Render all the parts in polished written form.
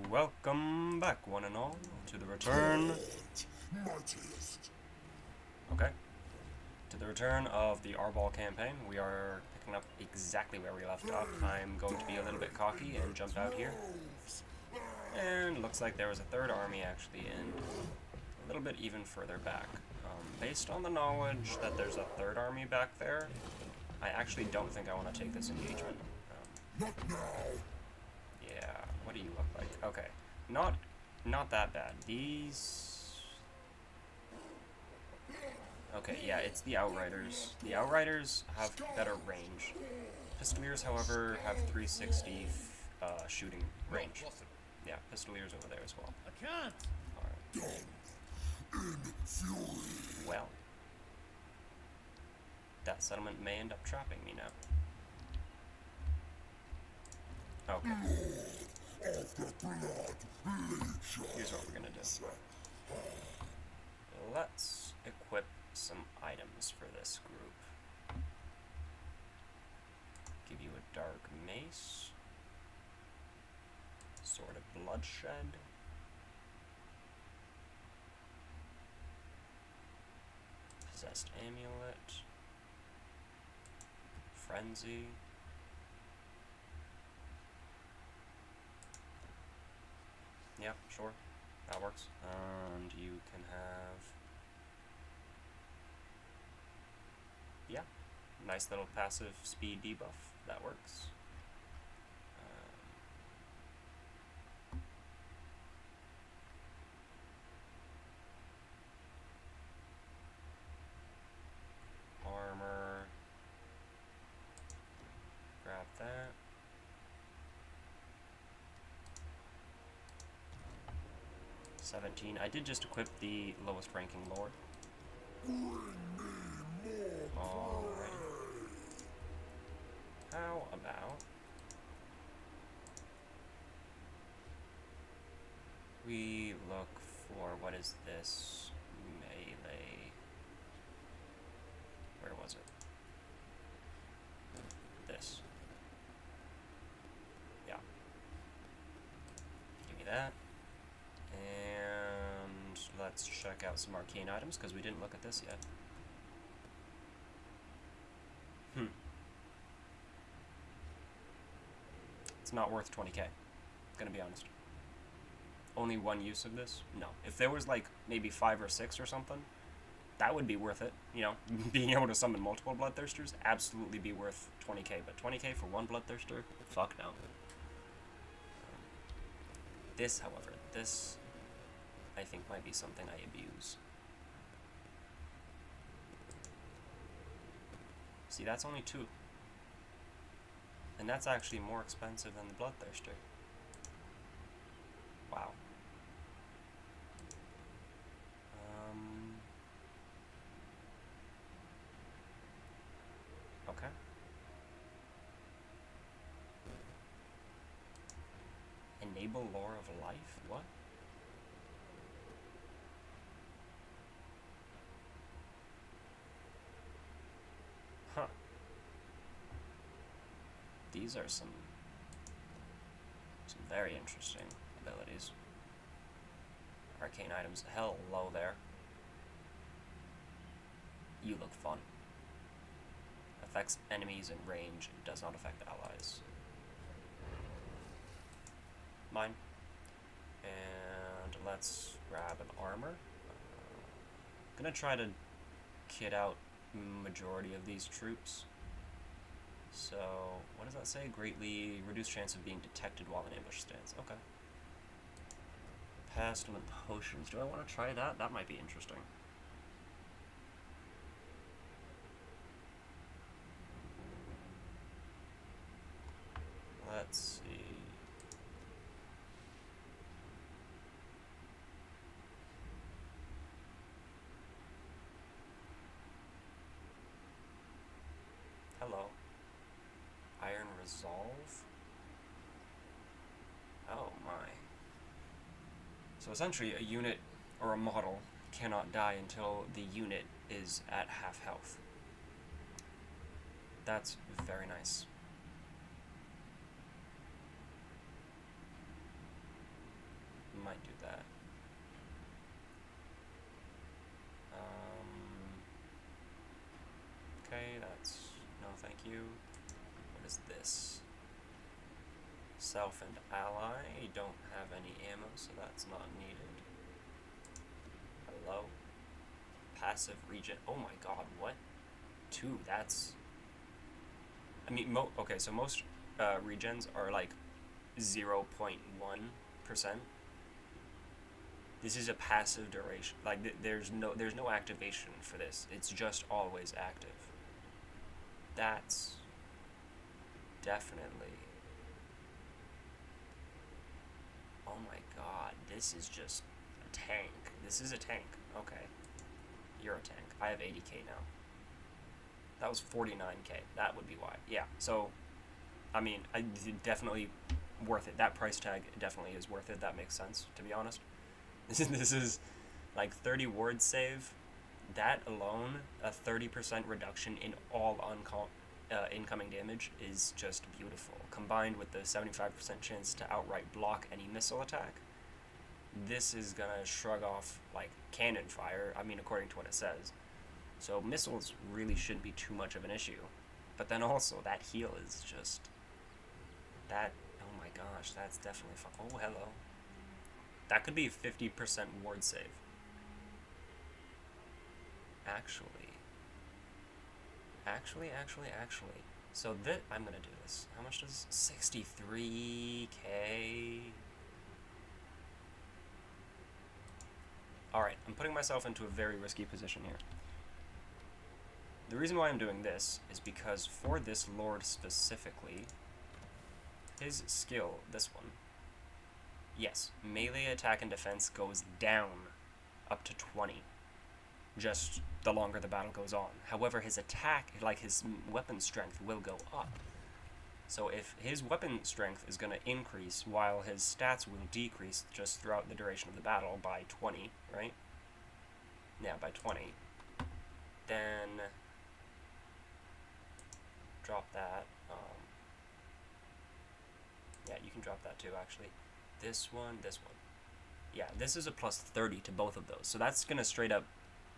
welcome back, one and all, to the return. Okay. To the return of the Arbaal campaign. We are picking up exactly where we left off. I'm going to be a little bit cocky and jump out here. And looks like there was a third army actually in a little bit even further back. Based on the knowledge that there's a third army back there, I actually don't think I want to take this engagement. Yeah, what do you look like? Okay, not that bad. These... Okay, yeah, it's the Outriders. The Outriders have better range. Pistoliers, however, have 360 shooting range. Yeah, Pistoliers over there as well. I can't! Alright. Well. That settlement may end up trapping me now. Okay. Here's what we're gonna do. Let's equip some items for this group. Give you a dark mace. Sword of bloodshed. Possessed amulet. Frenzy. Yeah, sure. That works. And you can have... Yeah. Nice little passive speed debuff. That works. Armor. Grab that. I did just equip the lowest ranking lord. Alright. How about we look for, what is this? Melee. Where was it? This. Yeah. Give me that. And let's check out some arcane items, because we didn't look at this yet. It's not worth 20k, gonna be honest. Only one use of this? No. If there was like maybe 5 or 6 or something, that would be worth it. You know, being able to summon multiple Bloodthirsters, absolutely be worth 20k. But 20k for one Bloodthirster? Fuck no. This, however, this I think might be something I abuse. See, that's only 2. And that's actually more expensive than the Bloodthirster. Wow. Okay. Enable Lore of Life? What? Huh. These are some very interesting abilities. Arcane items, hell low there. You look fun. Affects enemies in range, does not affect allies. Mine. And let's grab an armor. Gonna try to kit out majority of these troops. So, what does that say? Greatly reduced chance of being detected while in ambush stance. Okay. Pestilent potions. Do I want to try that? That might be interesting. Let's see. Hello. Iron Resolve? Oh my. So essentially a unit or a model cannot die until the unit is at half health. That's very nice. might do that. Okay, that's no thank you. What is this? Self and ally don't have any ammo, so that's not needed. Hello? Passive regen. Oh my god, what? 2, that's... I mean, okay, so most regens are like 0.1%. This is a passive duration. Like, there's no activation for this. It's just always active. That's definitely... Oh my god, this is just a tank. This is a tank. Okay. You're a tank. I have 80k now. That was 49k. That would be why. Yeah, so, I mean, definitely worth it. That price tag definitely is worth it. That makes sense, to be honest. This is like 30 ward save. That alone, a 30% reduction in all incoming damage is just beautiful. Combined with the 75% chance to outright block any missile attack, this is gonna shrug off like cannon fire. I mean, according to what it says. So missiles really shouldn't be too much of an issue. But then also that heal is just that. Oh my gosh, that's definitely fun. Oh hello. That could be 50% ward save. Actually. So I'm gonna do this. How much does 63k? Alright, I'm putting myself into a very risky position here. The reason why I'm doing this is because for this lord specifically, his skill, this one, yes, melee attack and defense goes down up to 20, just the longer the battle goes on. However, his attack, like his weapon strength, will go up. So if his weapon strength is going to increase while his stats will decrease just throughout the duration of the battle by 20, right? Yeah, by 20. Then drop that. Yeah, you can drop that too, actually. This one. Yeah, this is a plus 30 to both of those. So that's going to straight up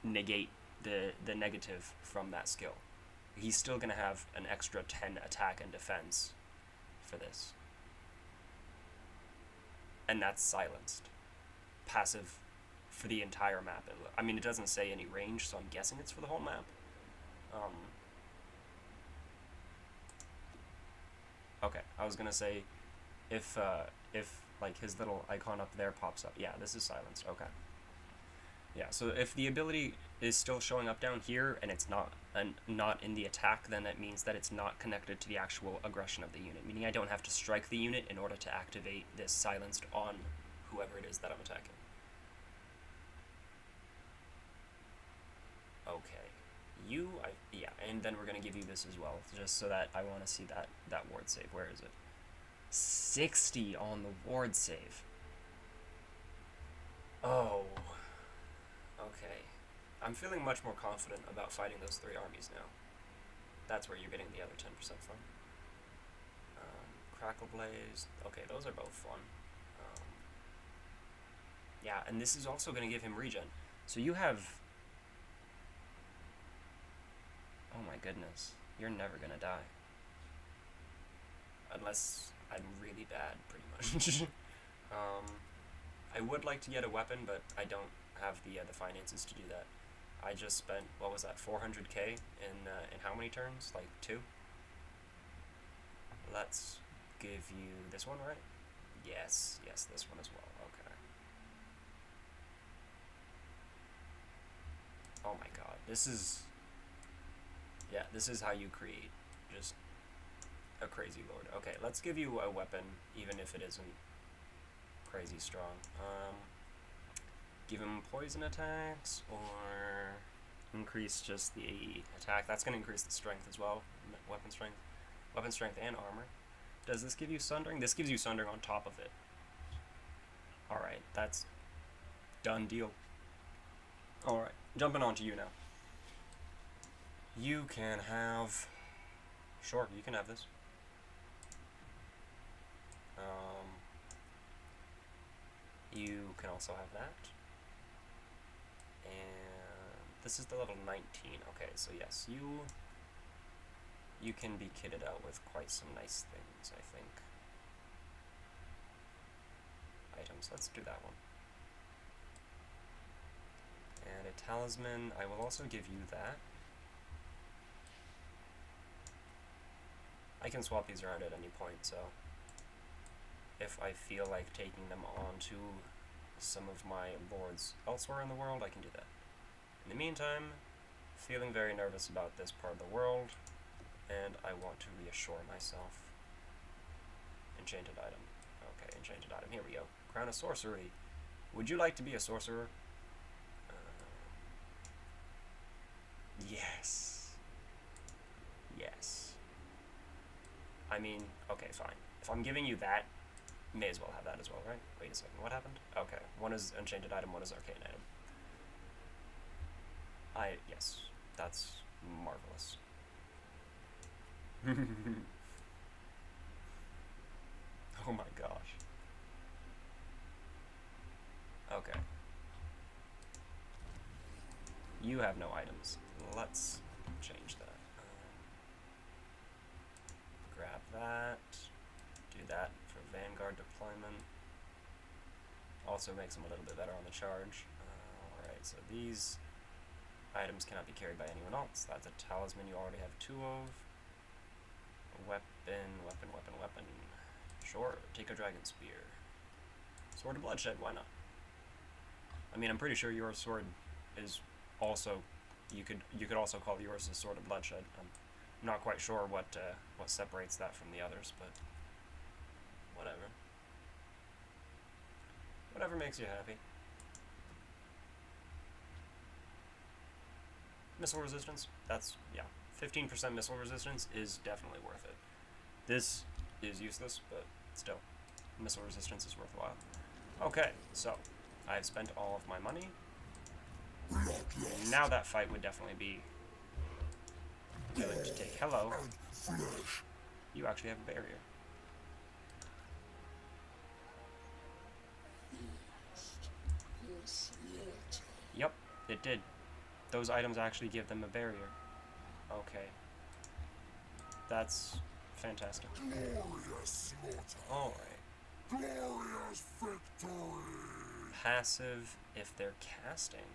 negate the negative from that skill. He's still going to have an extra 10 attack and defense for this. And that's silenced. Passive for the entire map. I mean, it doesn't say any range, so I'm guessing it's for the whole map. Okay, I was going to say, if like his little icon up there pops up. Yeah, this is silenced. Okay. Yeah, so if the ability is still showing up down here and it's not in the attack, then that means that it's not connected to the actual aggression of the unit, meaning I don't have to strike the unit in order to activate this silenced on whoever it is that I'm attacking. Okay. Yeah, and then we're going to give you this as well, just so that I want to see that ward save. Where is it? 60 on the ward save. Oh. Okay. I'm feeling much more confident about fighting those 3 armies now. That's where you're getting the other 10% from. Crackle Blaze. Okay, those are both fun. Yeah, and this is also going to give him regen. So you have... Oh my goodness. You're never going to die. Unless I'm really bad, pretty much. I would like to get a weapon, but I don't have the finances to do that. I just spent, what was that, 400k in how many turns? Like 2? Let's give you this one, right? Yes, this one as well. Okay. Oh my god, this is how you create just a crazy lord. Okay, let's give you a weapon, even if it isn't crazy strong. Give him poison attacks, or increase just the attack. That's going to increase the strength as well. Weapon strength and armor. Does this give you sundering? This gives you sundering on top of it. Alright, that's done deal. Alright, jumping on to you now. You can have... Sure, you can have this. You can also have that. And this is the level 19. Okay, so yes, you can be kitted out with quite some nice things, I think. Items, let's do that one. And a talisman, I will also give you that. I can swap these around at any point, so if I feel like taking them on to some of my lords elsewhere in the world, I can do that. In the meantime, feeling very nervous about this part of the world, and I want to reassure myself. Enchanted item. Okay, enchanted item. Here we go. Crown of Sorcery. Would you like to be a sorcerer? Yes. Yes. I mean, okay, fine. If I'm giving you that, may as well have that as well, right? Wait a second, what happened? Okay, one is enchanted item, one is arcane item. Yes, that's marvelous. Oh my gosh. Okay. You have no items. Let's change that. Grab that. Do that for Vanguard deployment. Also makes them a little bit better on the charge. Alright, so these items cannot be carried by anyone else. That's a talisman you already have 2 of. Weapon. Sure, take a dragon spear. Sword of Bloodshed, why not? I mean, I'm pretty sure your sword is also, you could also call yours a Sword of Bloodshed. I'm not quite sure what separates that from the others, but whatever. Whatever makes you happy. Missile resistance, that's, yeah. 15% missile resistance is definitely worth it. This is useless, but still, missile resistance is worthwhile. Okay, so, I've spent all of my money. Now that fight would definitely be willing to take. Hello. You actually have a barrier. Yep, it did. Those items actually give them a barrier. Okay. That's fantastic. Alright. Glorious victory! Passive if they're casting.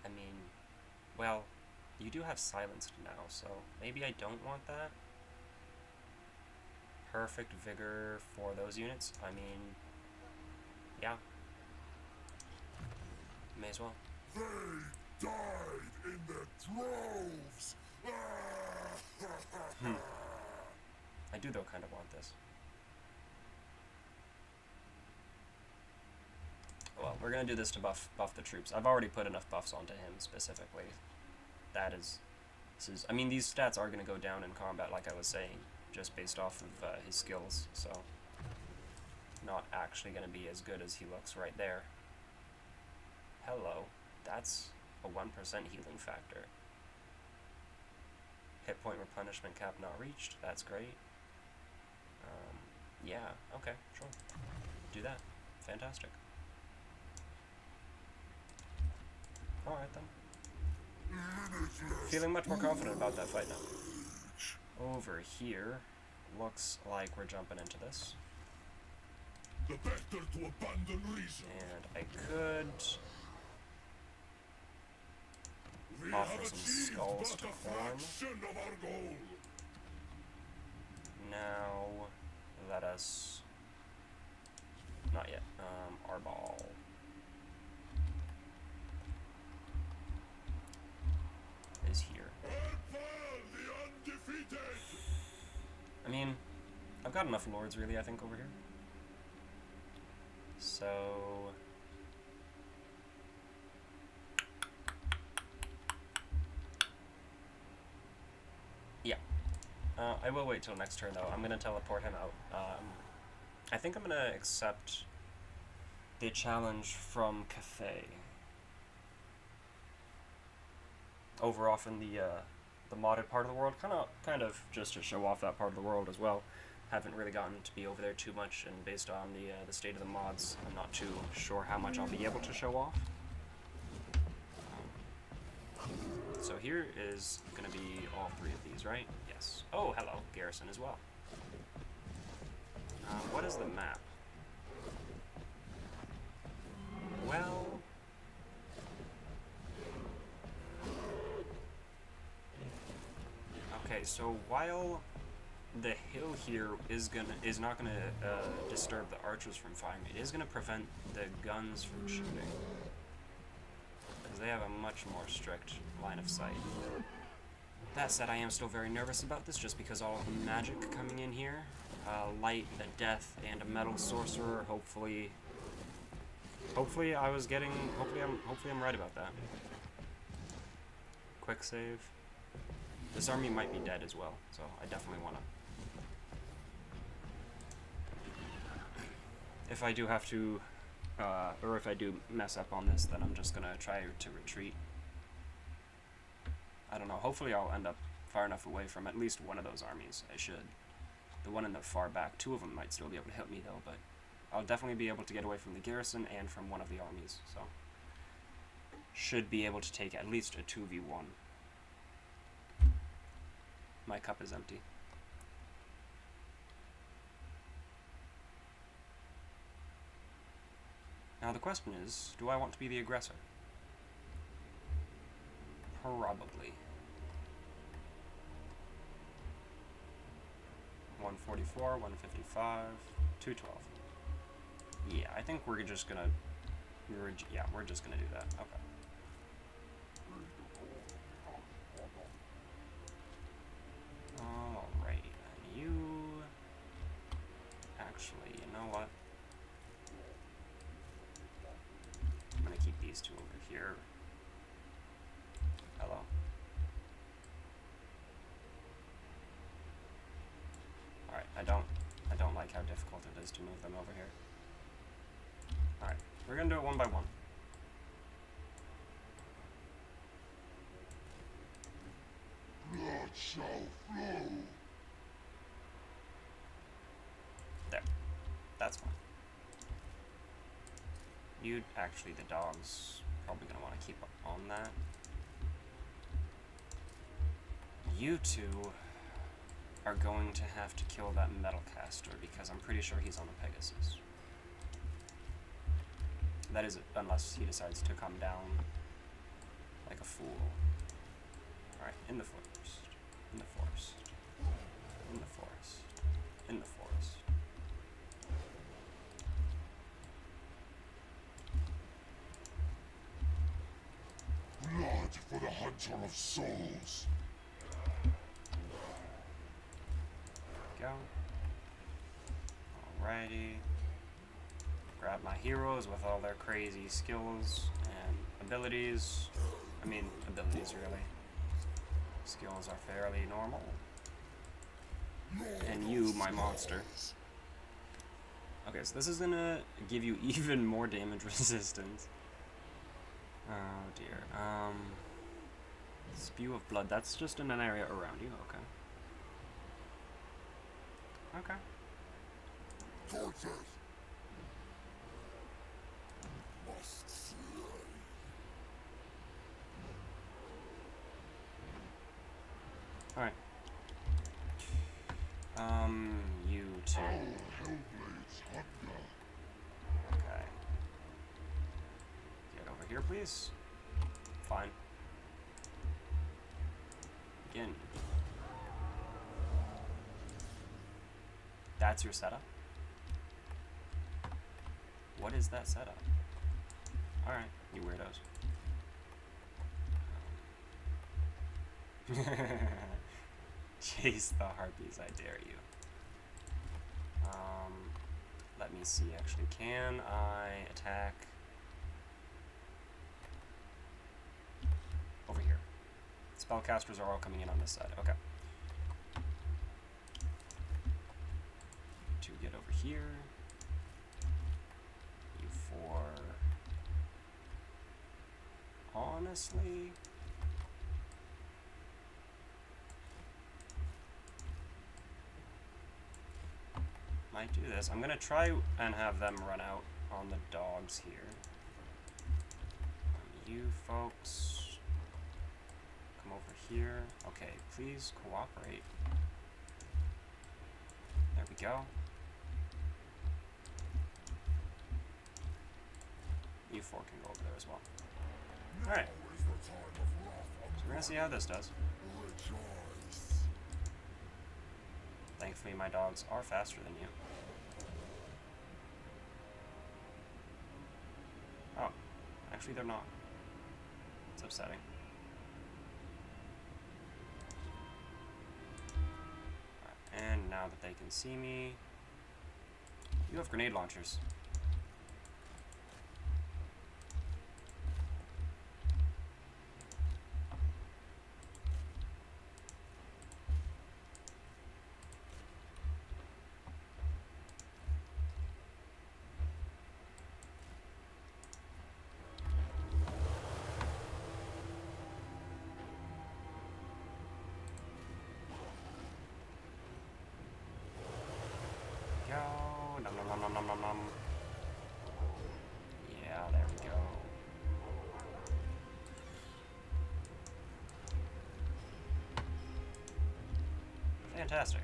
I mean, well, you do have silenced now, so maybe I don't want that. Perfect vigor for those units. I mean, yeah. May as well. They died in their droves! I do, though, kind of want this. Well, we're going to do this to buff the troops. I've already put enough buffs onto him, specifically. This is, I mean, these stats are going to go down in combat, like I was saying, just based off of his skills, so not actually going to be as good as he looks right there. Hello. That's a 1% healing factor. Hit point replenishment cap not reached. That's great. Yeah, okay, sure. Do that. Fantastic. Alright then. Feeling much more confident about that fight now. Over here, looks like we're jumping into this. The better to abandon reason. And I could offer some skulls to khorne. Now, let us... Not yet. Arbaal. Is here. Arbaal, the undefeated! I mean, I've got enough lords, really, I think, over here. So... yeah. I will wait till next turn, though. I'm going to teleport him out. I think I'm going to accept the challenge from Cathay. Over off in the modded part of the world, kind of just to show off that part of the world as well. Haven't really gotten to be over there too much, and based on the state of the mods, I'm not too sure how much I'll be able to show off. So here is going to be all 3 of these, right? Yes. Oh, hello, garrison as well. What is the map? Well... Okay, so while the hill here is not gonna disturb the archers from firing, it is gonna prevent the guns from shooting, because they have a much more strict line of sight. That said, I am still very nervous about this, just because all of the magic coming in here, light, a death, and a metal sorcerer. Hopefully I'm right about that. Quick save. This army might be dead as well, so I definitely want to. If I do have to, or if I do mess up on this, then I'm just gonna try to retreat. I don't know, hopefully I'll end up far enough away from at least one of those armies. I should. The one in the far back, 2 of them might still be able to hit me though, but I'll definitely be able to get away from the garrison and from one of the armies, so. Should be able to take at least a 2v1. My cup is empty. Now the question is, do I want to be the aggressor? Probably. 144, 155, 212. Yeah, I think we're just gonna... we're just gonna do that. Okay. Alrighty then. You... Actually, you know what? I'm gonna keep these 2 over here. Hello. Alright, I don't like how difficult it is to move them over here. Alright, we're gonna do it one by one. Blood shall flow. There. That's fine. You'd actually, the dog's probably gonna want to keep on that. You 2 are going to have to kill that metal caster, because I'm pretty sure he's on the Pegasus. That is, unless he decides to come down like a fool. Alright, in the forest. In the forest. In the forest. In the forest. Blood for the hunter of souls. Go. Alrighty. Grab my heroes with all their crazy skills and abilities. I mean, abilities really. Skills are fairly normal. And you, my monster. Okay, so this is gonna give you even more damage resistance. Oh dear. Spew of blood. That's just in an area around you. Okay. Okay. Torches. Must slay. Alright. You 2. Our Hellblade's hunger. Okay. Get over here, please. Fine. Again. That's your setup? What is that setup? Alright, you weirdos. Chase the harpies, I dare you. Let me see, actually. Can I attack over here? Spellcasters are all coming in on this side. Okay. To get over here. You 4. Honestly... might do this. I'm gonna try and have them run out on the dogs here. You folks come over here. Okay, please cooperate. There we go. You four can go over there as well. Alright. So we're gonna see how this does. Thankfully, my dogs are faster than you. Oh, actually they're not. It's upsetting. Right, and now that they can see me, you have grenade launchers. Nom nom nom nom nom nom nom. Yeah, there we go. Fantastic.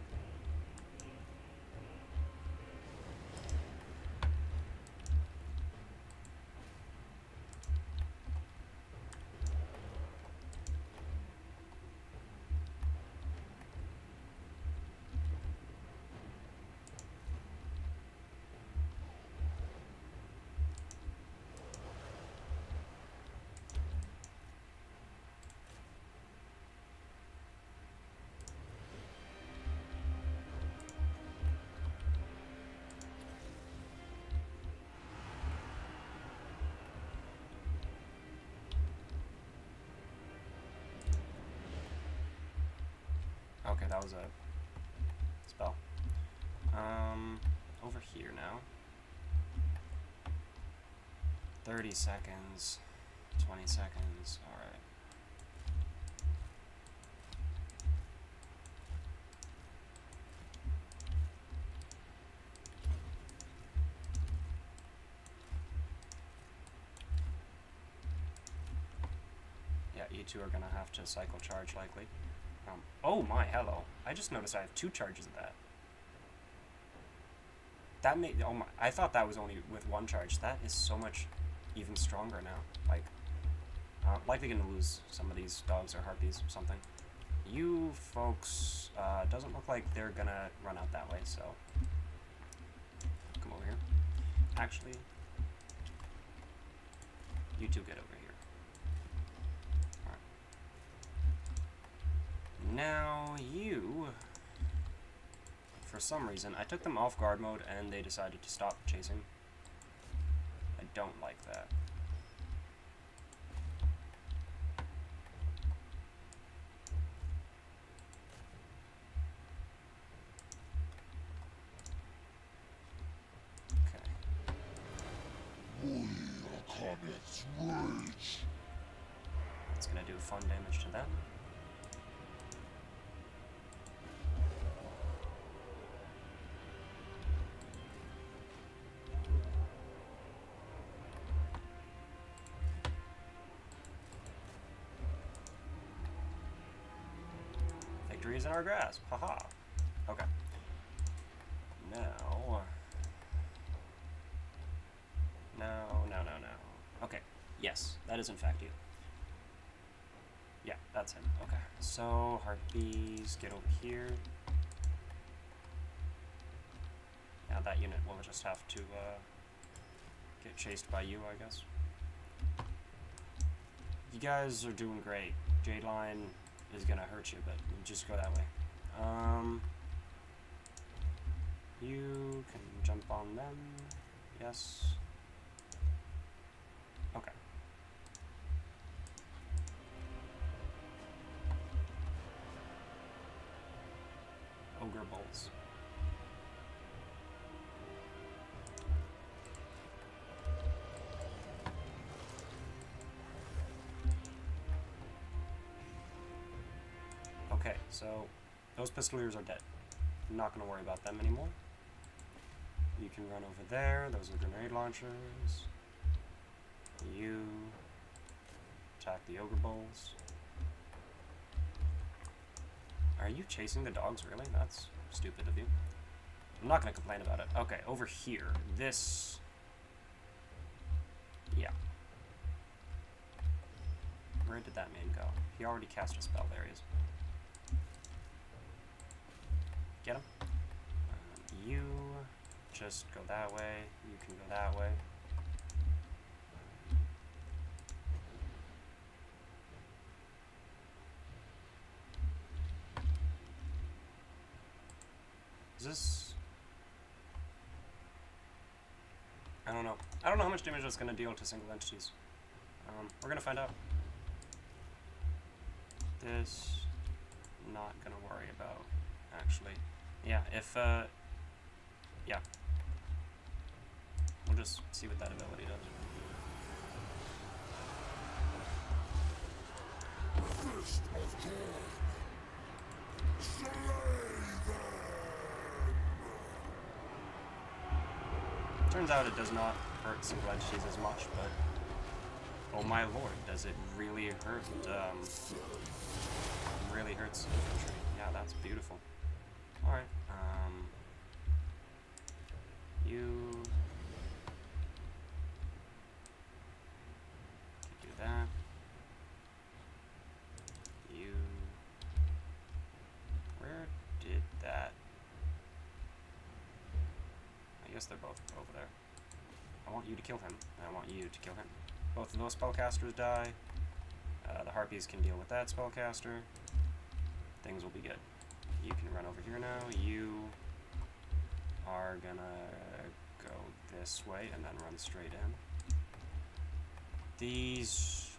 Okay, that was a spell. Over here now. 30 seconds. 20 seconds. Alright. Yeah, you two are gonna have to cycle charge likely. Oh my, hello. I just noticed I have 2 charges of that. That made, oh my, I thought that was only with 1 charge. That is so much even stronger now. Like, likely gonna lose some of these dogs or harpies or something. You folks, doesn't look like they're gonna run out that way, so. Come over here. Actually, you two get over here. Now you, for some reason, I took them off guard mode and they decided to stop chasing. I don't like that. Okay. It's gonna do fun damage to them. Victory is in our grasp. Haha. Okay. Now. No. Okay. Yes, that is in fact you. Yeah, that's him. Okay. So, harpies, get over here. Now that unit will just have to get chased by you, I guess. You guys are doing great. Jade line is gonna hurt you, but just go that way. You can jump on them. Yes. Okay. Ogre bolts. Okay, so those pistoliers are dead. I'm not going to worry about them anymore. You can run over there. Those are grenade launchers. You attack the ogre bowls. Are you chasing the dogs, really? That's stupid of you. I'm not going to complain about it. Okay, over here. This... Yeah. Where did that man go? He already cast a spell. There he is. Get him. You just go that way. You can go that way. Is this... I don't know. I don't know how much damage it's going to deal to single entities. We're going to find out. This... not going to worry about, actually. Yeah, if, yeah. We'll just see what that ability does. Fist of khorne. Slay them. Turns out it does not hurt single entities as much, but oh my lord, does it really hurt, really hurts infantry. Yeah, that's beautiful. Alright, you do that. You, where did that, I guess they're both over there. I want you to kill him. I want you to kill him. Both of those spellcasters die. The harpies can deal with that spellcaster. Things will be good. You can run over here now. You are gonna go this way and then run straight in. These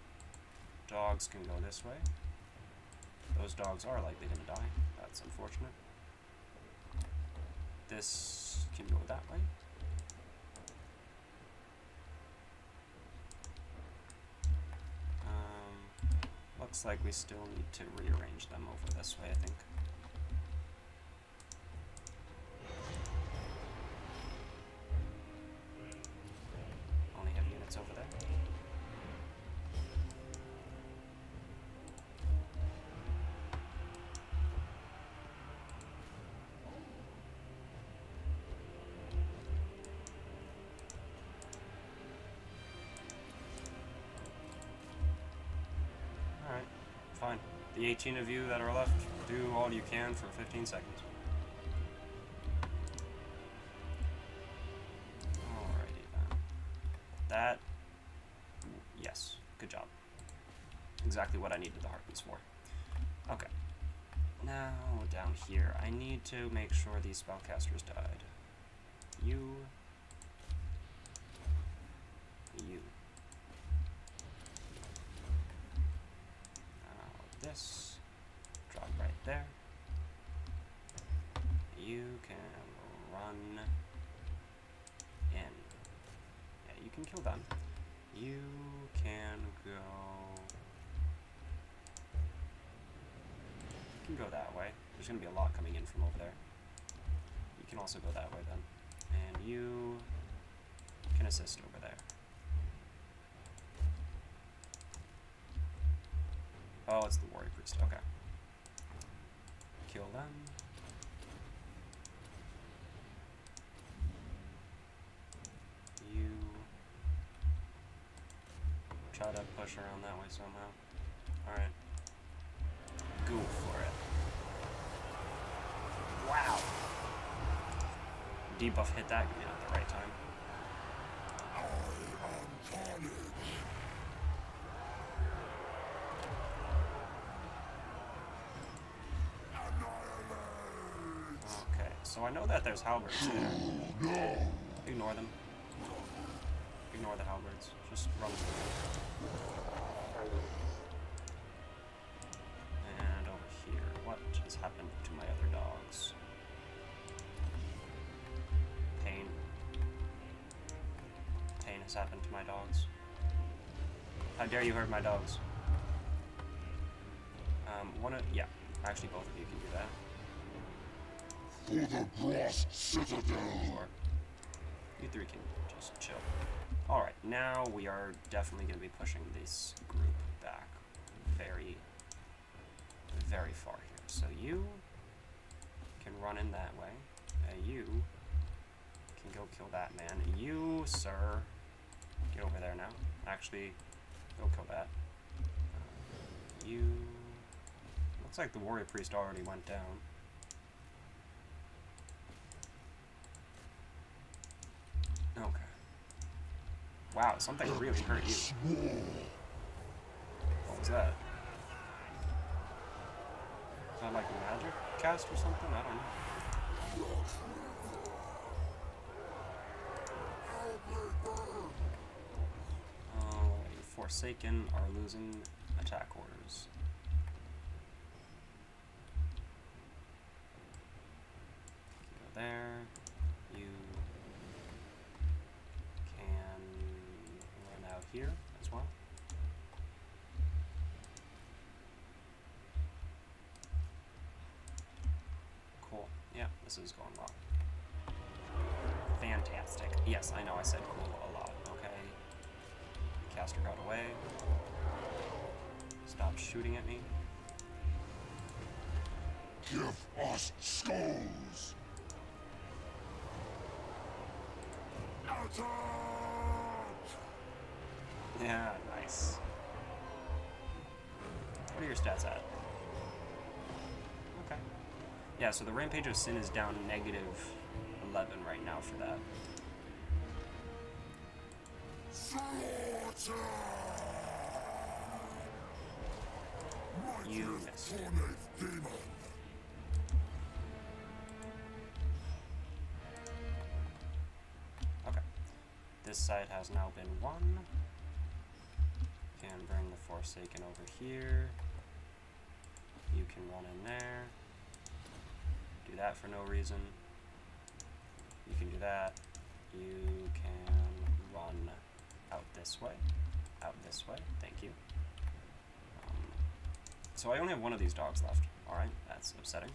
dogs can go this way. Those dogs are likely gonna die. That's unfortunate. This can go that way. Looks like we still need to rearrange them over this way, I think. Only have units over there. Fine. The 18 of you that are left, do all you can for 15 seconds. Alrighty then. That... yes. Good job. Exactly what I needed the harpies for. Okay. Now, down here, I need to make sure these spellcasters died. You... this, drop right there. You can run in. Yeah, you can kill them. You can go... you can go that way. There's going to be a lot coming in from over there. You can also go that way then. And you can assist over there. Oh, it's the warrior priest. Okay. Kill them. You try to push around that way somehow. Alright. Go for it. Wow! Debuff hit that at the right time. I am carnage. Okay, so I know that there's halberds there. Ignore them. Ignore the halberds. Just run through. And over here, what has happened to my other dogs? Pain. Pain has happened to my dogs. How dare you hurt my dogs? Yeah, actually both of you can do that. For the Brass Citadel. Sure. You three can just chill. Alright, now we are definitely going to be pushing this group back very, very far here. So you can run in that way. You can go kill that man. You, sir, get over there now. Actually, go kill that. You... Looks like the warrior priest already went down. Okay. Wow, something really hurt you. What was that? Is that like a magic cast or something? I don't know. Forsaken are losing attack orders. Go there. You can run out here as well. Cool. Yeah, this is going well. Fantastic. Yes, I know I said cool a lot. Okay. Caster got away. Stop shooting at me. Give us skulls. Yeah, nice. What are your stats at? Okay. Yeah, so the Rampage of Sin is down -11 right now for that. You missed. Okay. This side has now been won. Can bring the Forsaken over here. You can run in there. Do that for no reason. You can do that. You can run out this way. Out this way. Thank you. So I only have one of these dogs left. Alright, that's upsetting.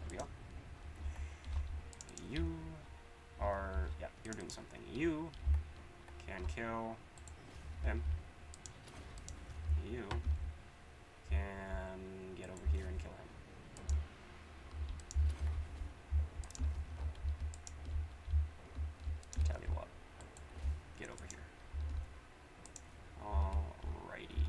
There we go. You are... yeah, you're doing something. You can kill him. You can get over here and kill him. Tell you what. Get over here. Alrighty.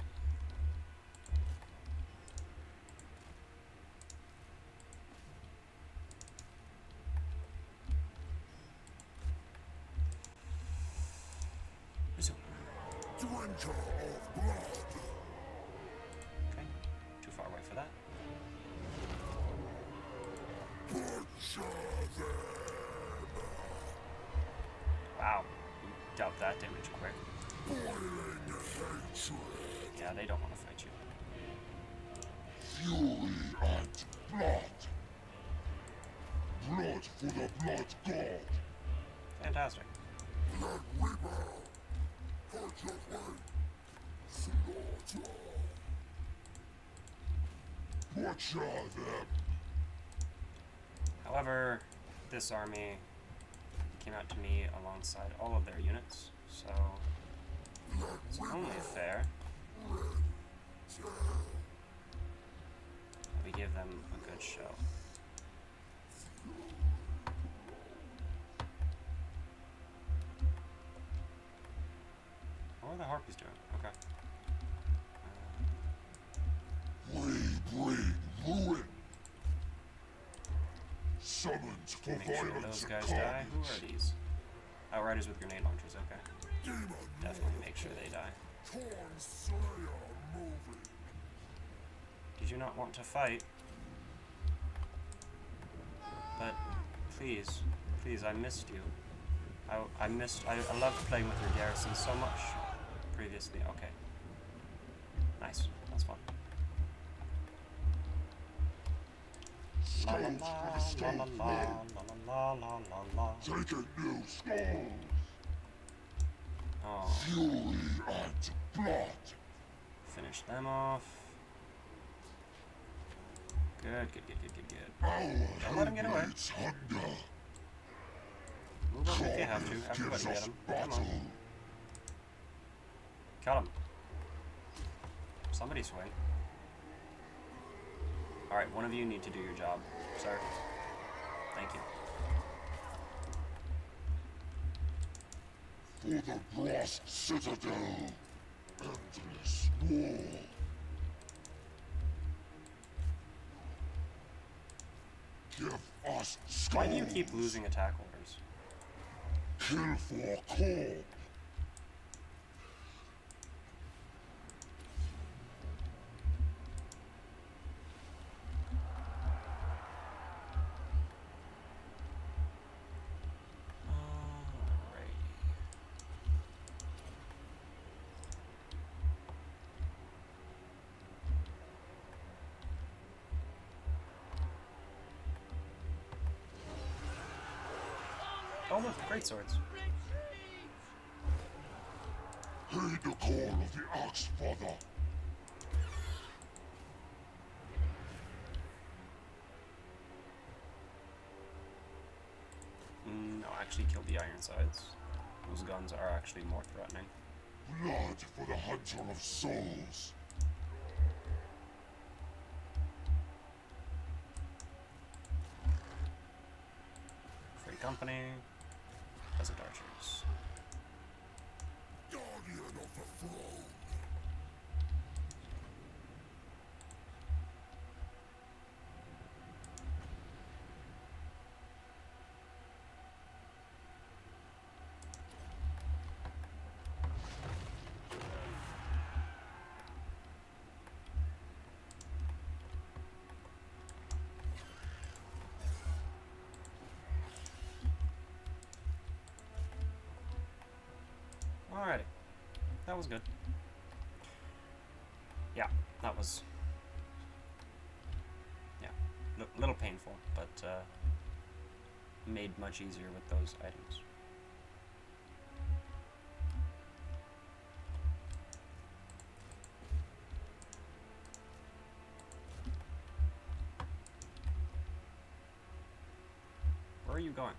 Resume. Drencher of blood. Okay. Too far away for that. Butcher them. Wow. You dealt that damage quick. Boiling hatred. Yeah, they don't want to fight you. Fury and blood. Blood for the blood god. Fantastic. Blood reaper. Hold your way. Slaughter. Butcher them. However, this army came out to me alongside all of their units, so it's only fair we give them a good show. What are the harpies doing? Okay. We bring ruin. Summons for Make sure violence those and guys die. carnage. Who are these? Outriders with grenade launchers, okay. Demon Definitely make sure they die. Khorne Slayer moving. Did you not want to fight? But please, please, I missed you. I loved playing with your garrison so much previously. Okay. Nice. That's fun. La la Skulls la for the la skull la la la la la la. Taking new skulls. Oh, Fury and blood. Finish them off. Good. Don't let him get away. Move up if you have to. Everybody get him. Come on. Kill him. Somebody swing. Alright, one of you need to do your job, sir. Thank you. For the brass citadel. Endless war. Give us skulls. Why do you keep losing attack orders? Kill for khorne. Oh look, great swords. Heed the call of the Axe Father. No, actually kill the Ironsides. Those guns are actually more threatening. Blood for the Hunter of Souls. Free company. Peasant archers. Guardian of the throne. Alrighty. That was good. Yeah, that was... Yeah, a little painful, but made much easier with those items. Where are you going?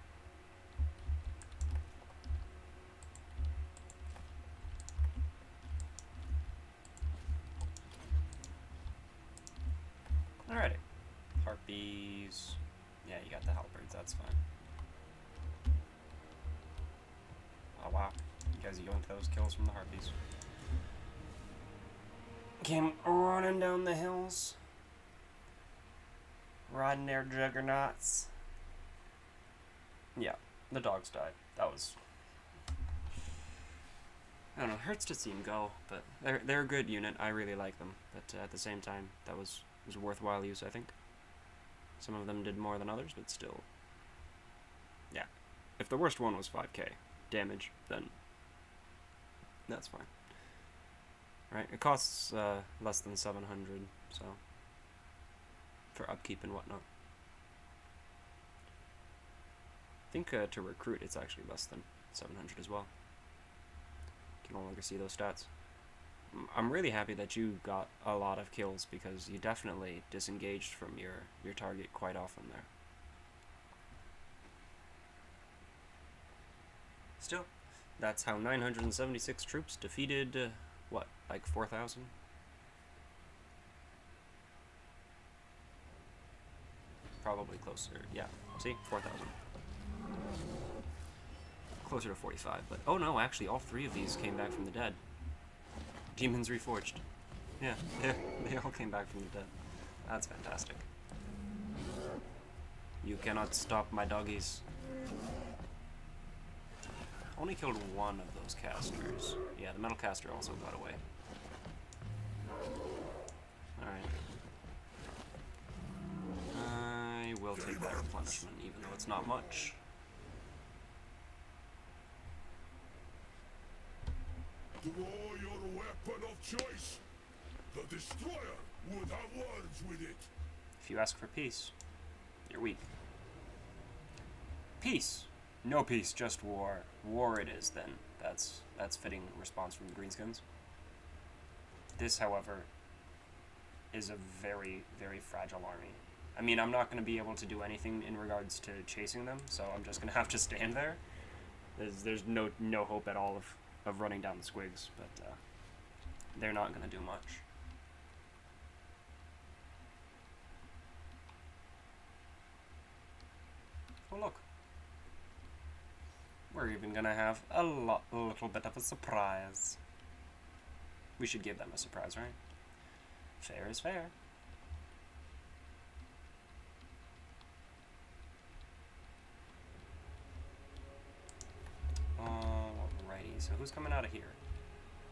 Alrighty. Harpies. Yeah, you got the halberds, that's fine. Oh wow. You guys yoinked those kills from the harpies. Came running down the hills. Riding their juggernauts. Yeah, the dogs died. That was... I don't know, hurts to see them go, but they're a good unit. I really like them, but at the same time, that was worthwhile use, I think. Some of them did more than others, but still. Yeah. If the worst one was 5k damage, then that's fine. Right, it costs less than 700, so for upkeep and whatnot. I think to recruit, it's actually less than 700 as well. You can no longer see those stats. I'm really happy that you got a lot of kills because you definitely disengaged from your target quite often there. Still, that's how 976 troops defeated, what, like 4,000? Probably closer, yeah, see, 4,000. Closer to 45, but oh no, actually all three of these came back from the dead. Demons Reforged. Yeah, they all came back from the dead. That's fantastic. You cannot stop my doggies. Only killed one of those casters. Yeah, the metal caster also got away. Alright. I will take that replenishment, even though it's not much. Draw your weapon of choice. The destroyer would have words with it. If you ask for peace, you're weak. Peace. No peace, just war. War it is, then. That's fitting response from the Greenskins. This, however, is a very, very fragile army. I mean, I'm not going to be able to do anything in regards to chasing them, so I'm just going to have to stand there. There's no hope at all of running down the squigs, but they're not going to do much. Oh, look. We're even going to have a little bit of a surprise. We should give them a surprise, right? Fair is fair. Alrighty, so who's coming out of here?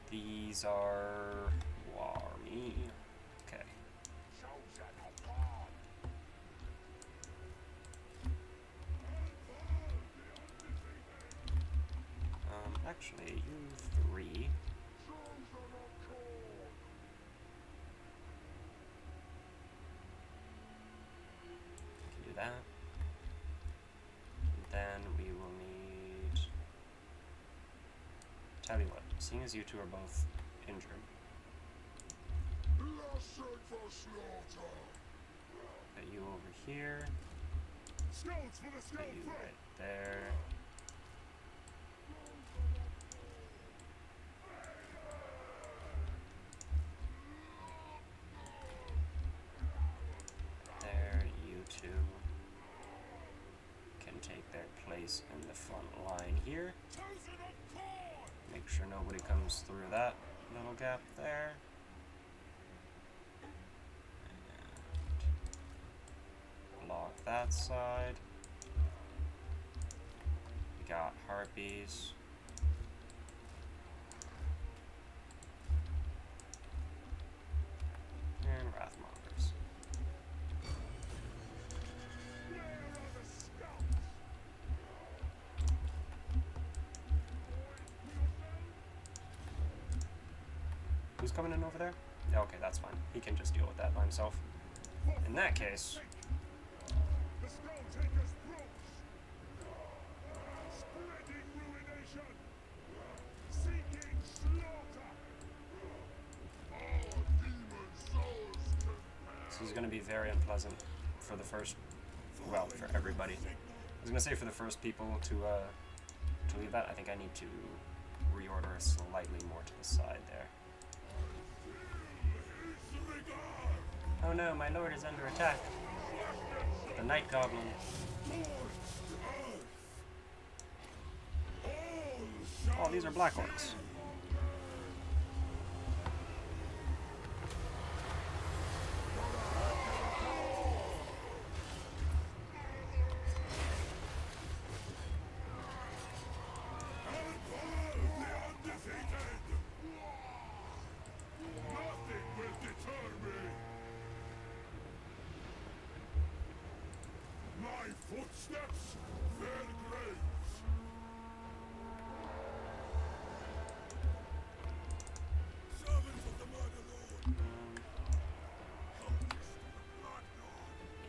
These are Warmy. Okay. Actually, you three. Can do that. Then we will need. Tell you what, seeing as you two are both injured. Put you over here. Put you right there. There, you two can take their place in the front line here. Make sure nobody comes through that little gap there. And block that side. We got harpies. And wrathmongers. Who's coming in over there? Okay, that's fine. He can just deal with that by himself. In that case... This is going to be very unpleasant for the first... Well, for everybody. I was going to say for the first people to leave that. I think I need to reorder slightly more to the side there. Oh no, my lord is under attack. The Night Goblin. Oh, these are Black Orcs. Footsteps, their graves. Servants of the murder lord.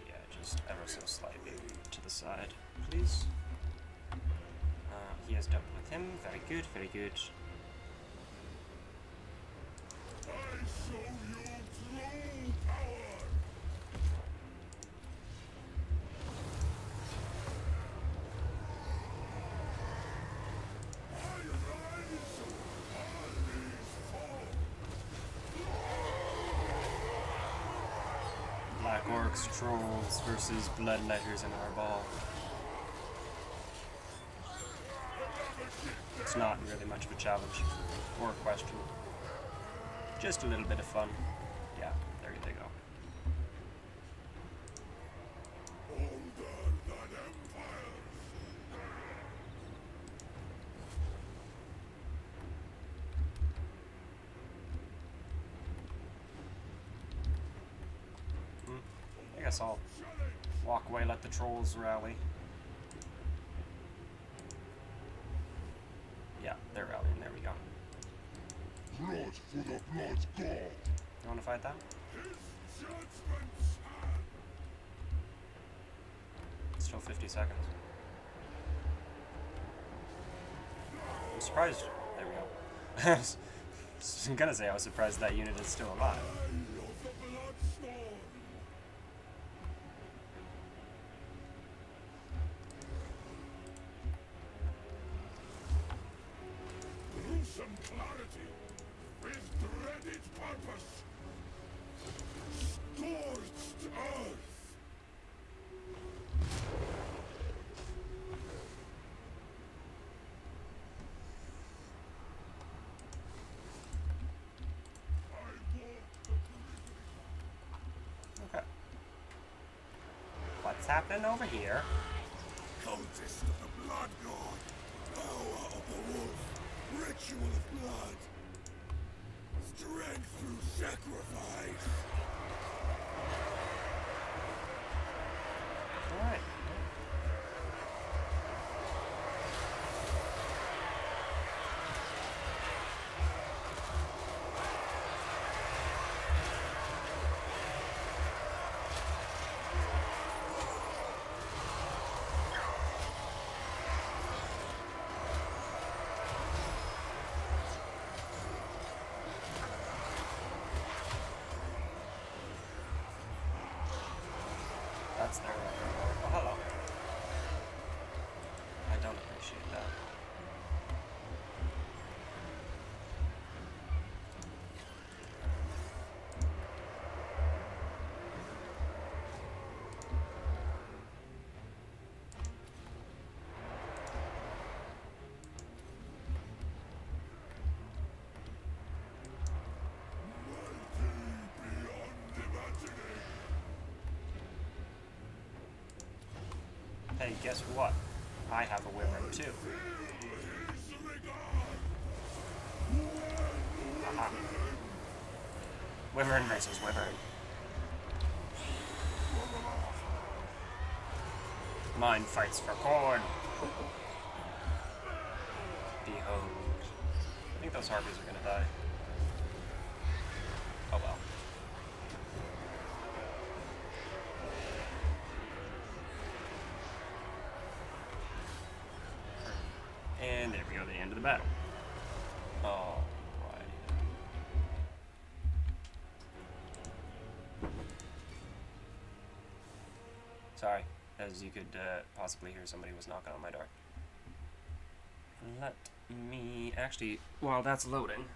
Yeah, just ever so slightly to the side, please. He has dealt with him. Very good, very good. I show you true power. Black Orcs, Trolls versus Bloodletters and Arbaal. It's not really much of a challenge or a question. Just a little bit of fun. Yeah, there they go. I guess I'll walk away, let the trolls rally. Yeah, they're rallying. There we go. Blood for the blood god. You want to fight that? Still 50 seconds. I'm surprised. There we go. I'm gonna say I was surprised that unit is still alive. Eye of the Bloodstorm. Gruesome clarity with dreaded purpose. Scorched earth. I walk the perimeter. Okay. What's happening over here? Cultist of the Blood God. Power of the Wolf. Ritual of blood. Strength through sacrifice. Alright. That's their oh, hello. I don't appreciate that. Hey, guess what? I have a wyvern too. Aha. Wyvern versus wyvern. Mine fights for khorne. Behold. I think those harpies are gonna die. Oh well. And there we go, the end of the battle. Alright. Sorry, as you could possibly hear, somebody was knocking on my door. Let me actually, while that's loading.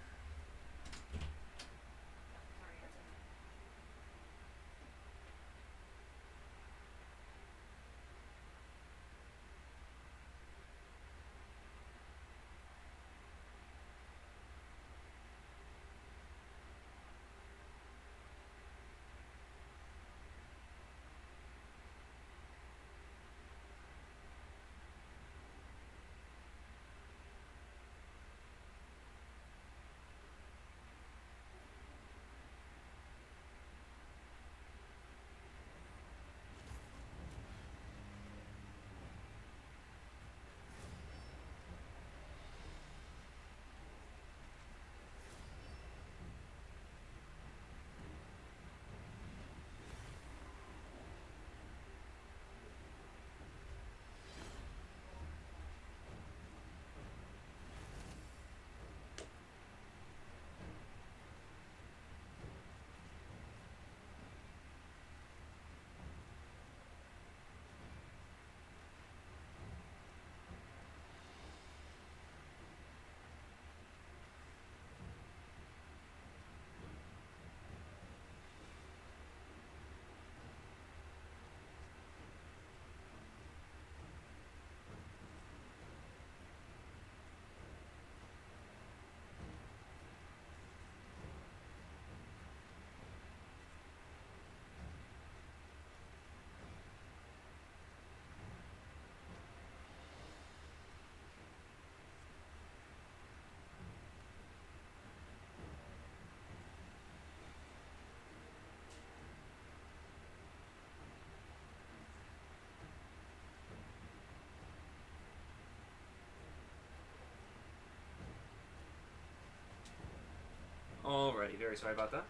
Alrighty, very sorry about that.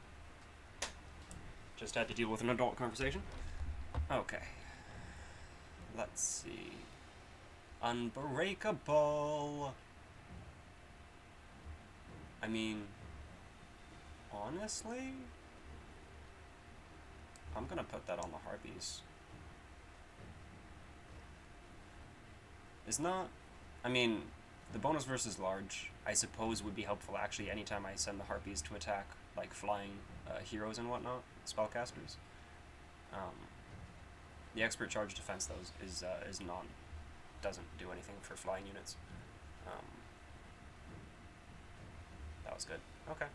Just had to deal with an adult conversation. Okay. Let's see. Unbreakable. I mean, honestly, I'm gonna put that on the harpies. It's not... I mean, the bonus versus large, I suppose, would be helpful actually anytime I send the harpies to attack, like, flying heroes and whatnot, spellcasters. The expert charge defense, though, is none. Doesn't do anything for flying units. That was good. Okay.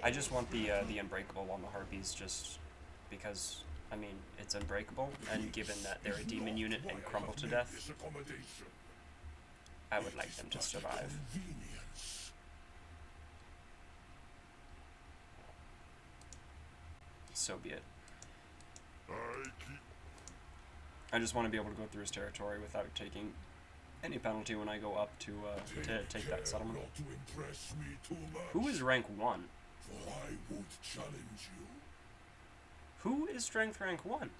I just want the unbreakable on the harpies, just because, I mean, it's unbreakable, and given that they're a demon unit and crumble to death, I would like them to survive. So be it. I just want to be able to go through his territory without taking any penalty when I go up to take that settlement. Who is rank 1? I would challenge you. Who is strength rank 1?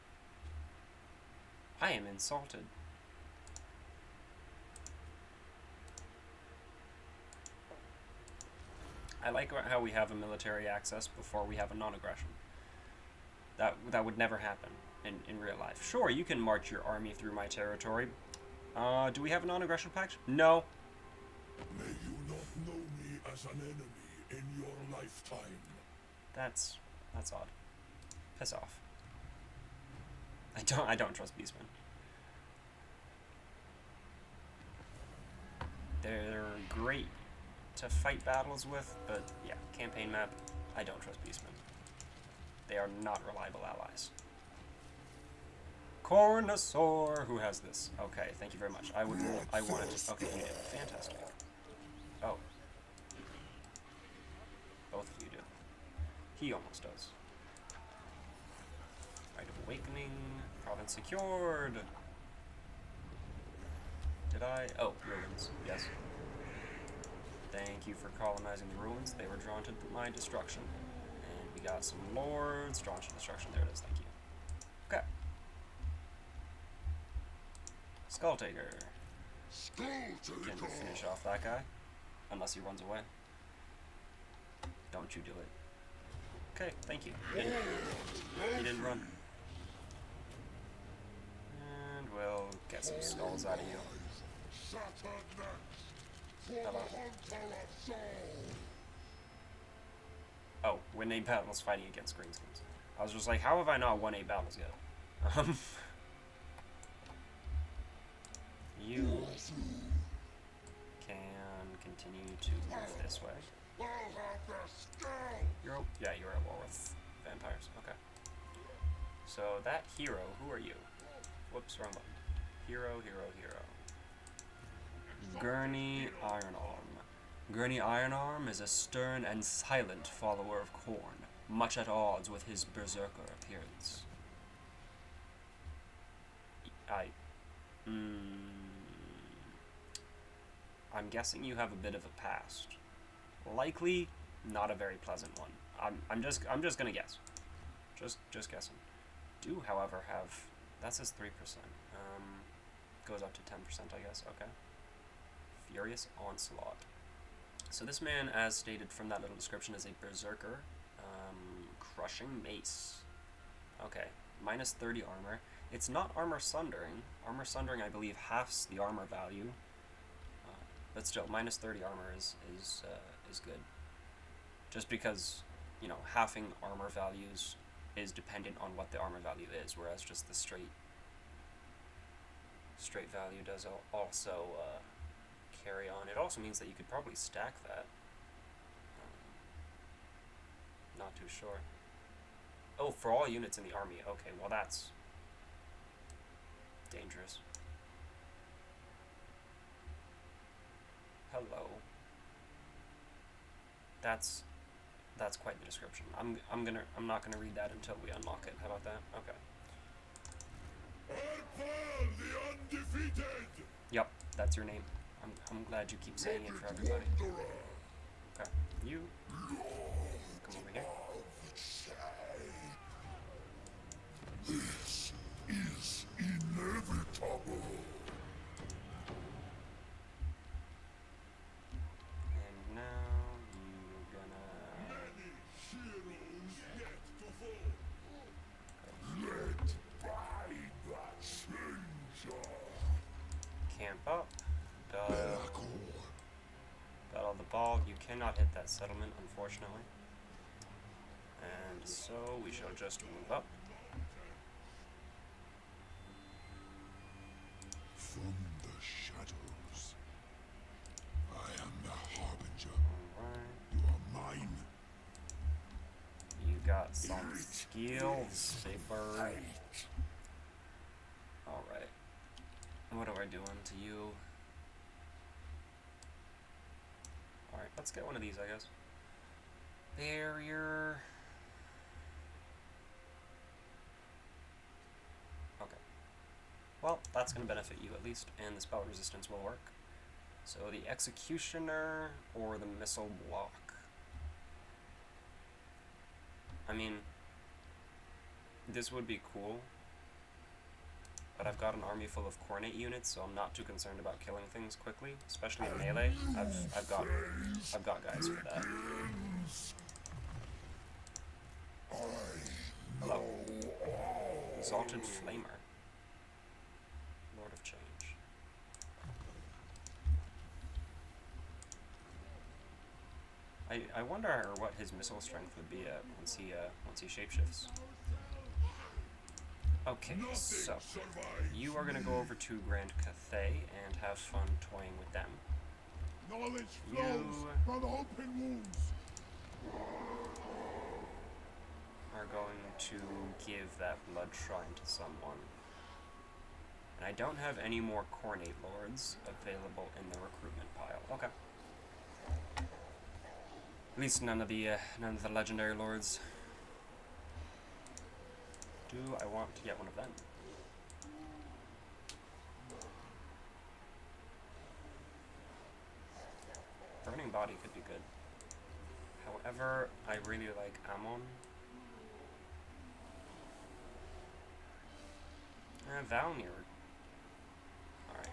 I am insulted. I like how we have a military access before we have a non-aggression. That would never happen in real life. Sure, you can march your army through my territory. Do we have a non-aggression pact? No. May you not know me as an enemy in your lifetime. That's odd. Piss off. I don't trust Beastmen. They're great to fight battles with, but yeah, campaign map, I don't trust Beastmen. They are not reliable allies. Cornosaur, who has this? Okay, thank you very much. I wanted to, okay, you do. Fantastic. Oh. Both of you do. He almost does. Rite of Awakening, province secured. Did I? Oh, ruins, yes. Thank you for colonizing the ruins. They were drawn to my destruction. And we got some lords drawn to destruction. There it is, thank you. Okay. Skulltaker. Can finish off that guy. Unless he runs away. Don't you do it. Okay, thank you. He didn't run. And we'll get some skulls out of you. Hello. Oh, win 8 battles fighting against greenskins. I was just like, how have I not won 8 battles yet? You can continue to move this way. You're at war with vampires. Okay. So that hero, who are you? Whoops, wrong button. Hero. Gurney Ironarm. Gurney Ironarm is a stern and silent follower of Khorne, much at odds with his berserker appearance. I'm guessing you have a bit of a past. Likely not a very pleasant one. I'm just gonna guess. Just guessing. Do, however, have, that says 3%. Goes up to 10%, I guess. Okay. Furious Onslaught. So this man, as stated from that little description, is a berserker. Crushing Mace. Okay. Minus 30 armor. It's not armor sundering. Armor sundering, I believe, halves the armor value. But still, minus 30 armor is good. Just because, you know, halving armor values is dependent on what the armor value is, whereas just the straight value does also carry on. It also means that you could probably stack that. Not too sure. Oh, for all units in the army. Okay, well that's dangerous. Hello. That's quite the description. I'm not gonna read that until we unlock it. How about that? Okay. Arbaal, the Undefeated. Yep, that's your name. I'm glad you keep saying it for everybody. Okay, you come over here. This is inevitable. And now you camp up. Got Belacor. all the ball. You cannot hit that settlement, unfortunately. And so we shall just move up. From the shadows, I am the harbinger. Alright. You are mine. You got some skills, big bird. Alright. What do I do unto you? Alright, let's get one of these, I guess. Barrier. Okay. Well, that's going to benefit you at least, and the spell resistance will work. So the Executioner or the Missile Block. I mean, this would be cool, but I've got an army full of khorne units, so I'm not too concerned about killing things quickly, especially in melee. I've got guys for that. Hello. Exalted Flamer. Lord of Change. I wonder what his missile strength would be at once he shapeshifts. Okay, so you are gonna go over to Grand Cathay and have fun toying with them. Knowledge flows from the open wounds. Are going to give that blood shrine to someone. And I don't have any more khorne lords available in the recruitment pile. Okay. At least none of the legendary lords. Do I want to get one of them? Burning Body could be good. However, I really like Ammon. Valnir. Alright.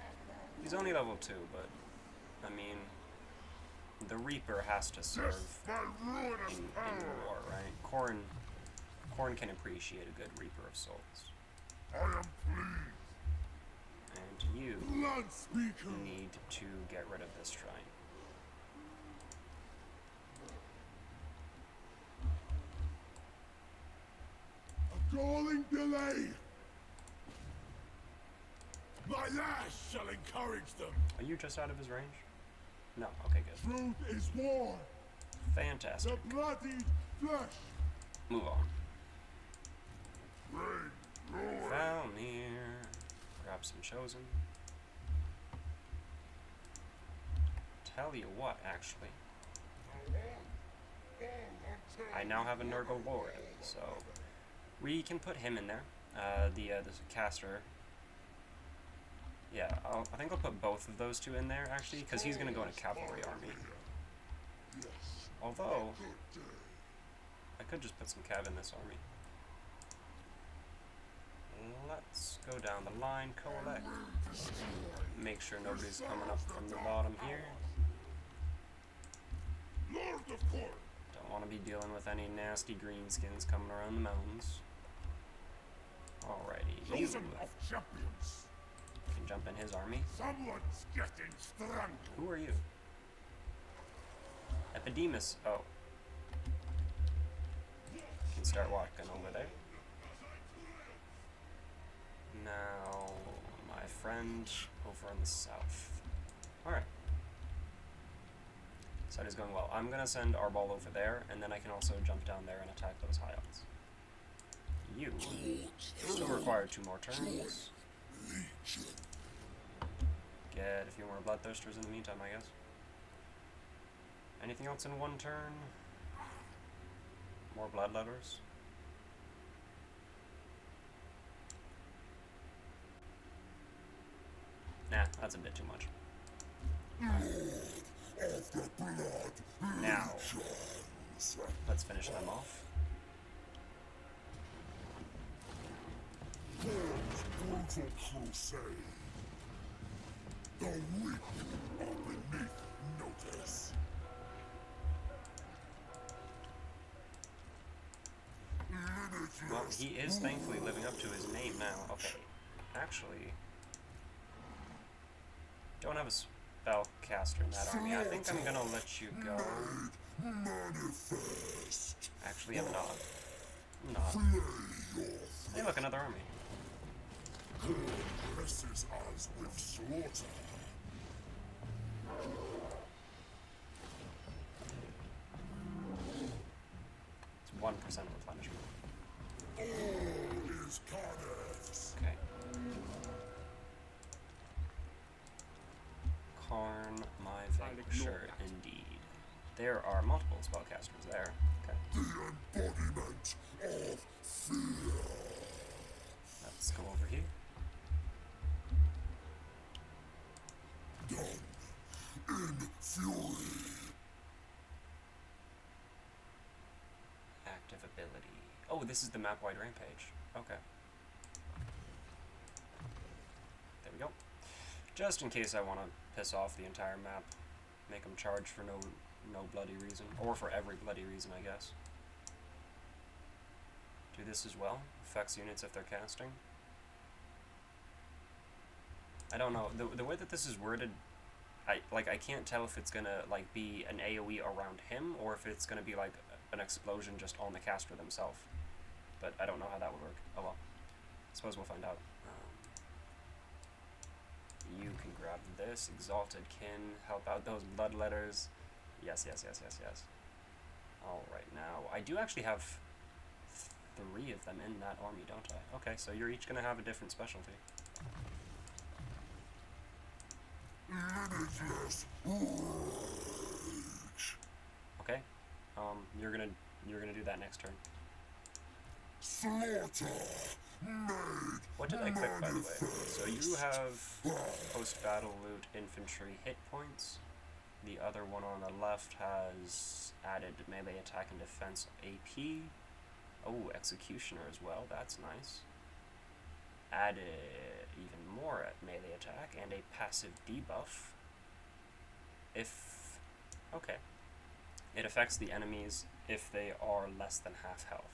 He's only level 2, but, I mean, the Reaper has to serve in war, right? Khorne can appreciate a good Reaper of Souls. I am pleased. And you Blood speaker. need to get rid of this shrine. A galling delay. My lash shall encourage them. Are you just out of his range? No. Okay, good. Truth is war. Fantastic. The bloodied flesh. Move on. Rain, roar. Valnir. Grab some Chosen. Tell you what, actually. I now have a Nurgle Lord, so we can put him in there. The caster. Yeah, I think I'll put both of those two in there, actually, because he's going to go in a cavalry army. Although, I could just put some cav in this army. Let's go down the line, collect. Make sure nobody's coming up from the bottom here. Lord of Khorne. Don't want to be dealing with any nasty greenskins coming around the mountains. Alrighty, you Chosen of champions. can jump in his army. Someone's getting strangled. Who are you? Epidemus. Oh. Can start walking over there. Now, my friend over on the south. Alright. Side is going well. I'm going to send Arbaal over there, and then I can also jump down there and attack those high elves. You still require 2 more turns. Get a few more Bloodthirsters in the meantime, I guess. Anything else in 1 turn? More Bloodletters? Nah, that's a bit too much. Now, let's finish them off. Brutal crusade. The weak are beneath notice. Well, he is thankfully living up to his name now. Okay, actually, Don't have a spellcaster in that army. I think I'm gonna let you go. Manifest. Actually, I'm not. I'm not. Play your Hey, look, another army. khorne blesses us with slaughter. It's 1% replenishment. All is carnage. Okay. Khorne, my Vanquisher, indeed. There are multiple spellcasters there. Okay. The embodiment of fear. Let's go over here. Done in fury. Active ability. Oh, this is the map-wide rampage. Okay. There we go. Just in case I want to piss off the entire map, make them charge for no bloody reason, or for every bloody reason, I guess. Do this as well. Affects units if they're casting. I don't know. The way that this is worded, I can't tell if it's gonna like be an AoE around him or if it's gonna be like an explosion just on the caster themselves. But I don't know how that would work. Oh well. Suppose we'll find out. You can grab this. Exalted Kin. Help out those bloodletters. Yes, yes, yes, yes, yes. Alright, now, I do actually have 3 of them in that army, don't I? Okay, so you're each gonna have a different specialty. Limitless rage. Okay. You're gonna do that next turn. Slaughter made. What did I click, by the way? So you have post-battle loot infantry hit points. The other one on the left has added melee attack and defense AP. Oh, executioner as well. That's nice. Added even more at melee attack and a passive debuff. Okay. It affects the enemies if they are less than half health.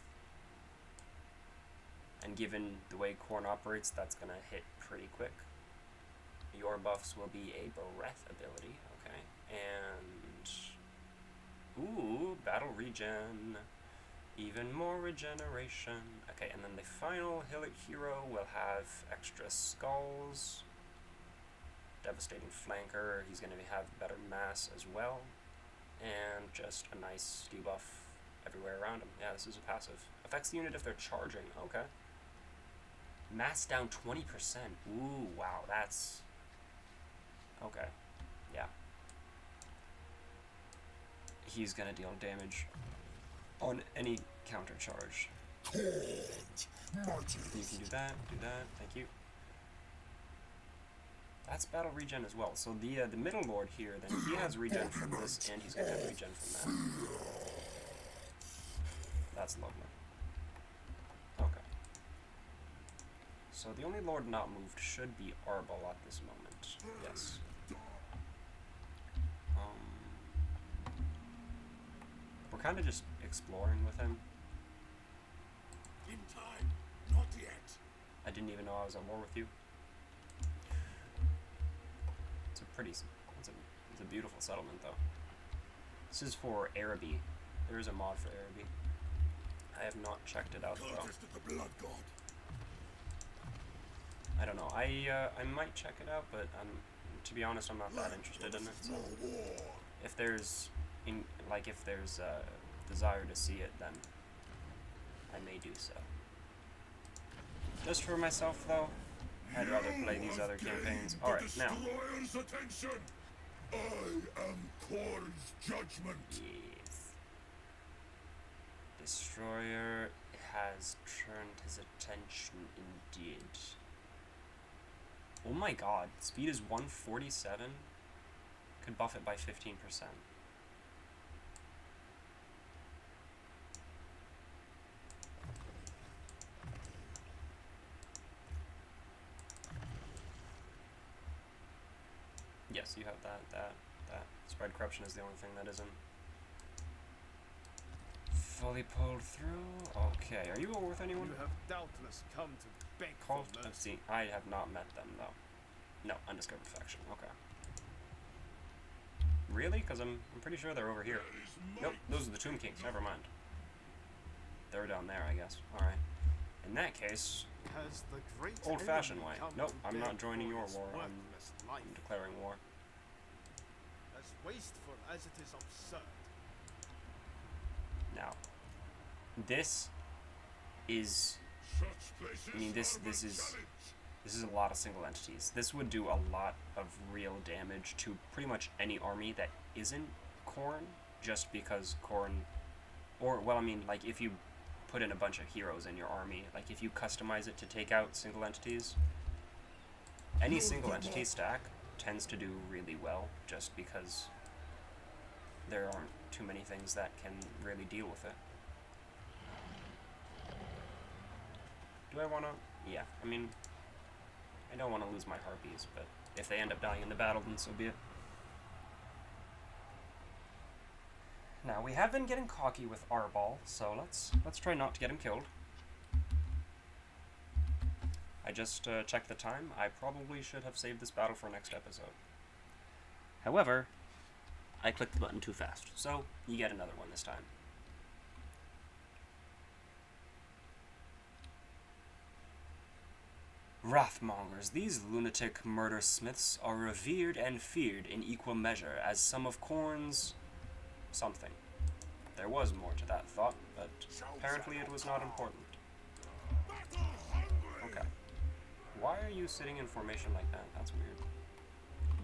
And given the way khorne operates, that's going to hit pretty quick. Your buffs will be a breath ability, okay. And... ooh, battle regen. Even more regeneration. Okay, and then the final Hillick hero will have extra skulls. Devastating flanker, he's going to have better mass as well. And just a nice debuff everywhere around him. Yeah, this is a passive. Affects the unit if they're charging, okay. Mass down 20%. Ooh, wow, that's... okay, yeah. He's gonna deal damage on any counter charge. You can do that, thank you. That's battle regen as well. So the middle lord here, then he has regen from this, and he's gonna have regen from that. That's lovely. Okay. So the only lord not moved should be Arbaal at this moment. Yes. We're kind of just exploring with him. In time, not yet. I didn't even know I was at war with you. It's a beautiful settlement though. This is for Araby. There is a mod for Araby. I have not checked it out though. The blood god. I don't know. I might check it out, but to be honest, I'm not that interested in it. So if there's desire to see it, then I may do so. Just for myself though, I'd rather play these other campaigns. Alright, now. Attention. I am khorne's judgment. Yes. Destroyer has turned his attention indeed. Oh my god, speed is 147. Could buff it by 15%. Yes, you have that. Spread corruption is the only thing that isn't fully pulled through. Okay, are you a war with anyone? You have doubtless come to beg for Cult of mercy. Sea. I have not met them though. No, undiscovered faction. Okay. Really? Because I'm pretty sure they're over here. Nope, those are the Tomb Kings. Never mind. They're down there, I guess. Alright. In that case, old-fashioned way. Nope, I'm not joining your war. I'm declaring war. As wasteful as it is absurd. Now, this is... I mean, this is a lot of single entities. This would do a lot of real damage to pretty much any army that isn't khorne, just because khorne... Or, well, I mean, like, if you put in a bunch of heroes in your army, like, if you customize it to take out single entities, any single entity stack tends to do really well, just because there aren't too many things that can really deal with it. Do I want to... Yeah, I mean, I don't want to lose my harpies, but if they end up dying in the battle, then so be it. Now, we have been getting cocky with Arbaal, so let's try not to get him killed. I just checked the time. I probably should have saved this battle for next episode. However, I clicked the button too fast, so you get another one this time. Wrathmongers, these lunatic murder smiths are revered and feared in equal measure as some of khorne's something. There was more to that thought, but apparently it was not important. Okay. Why are you sitting in formation like that? That's weird.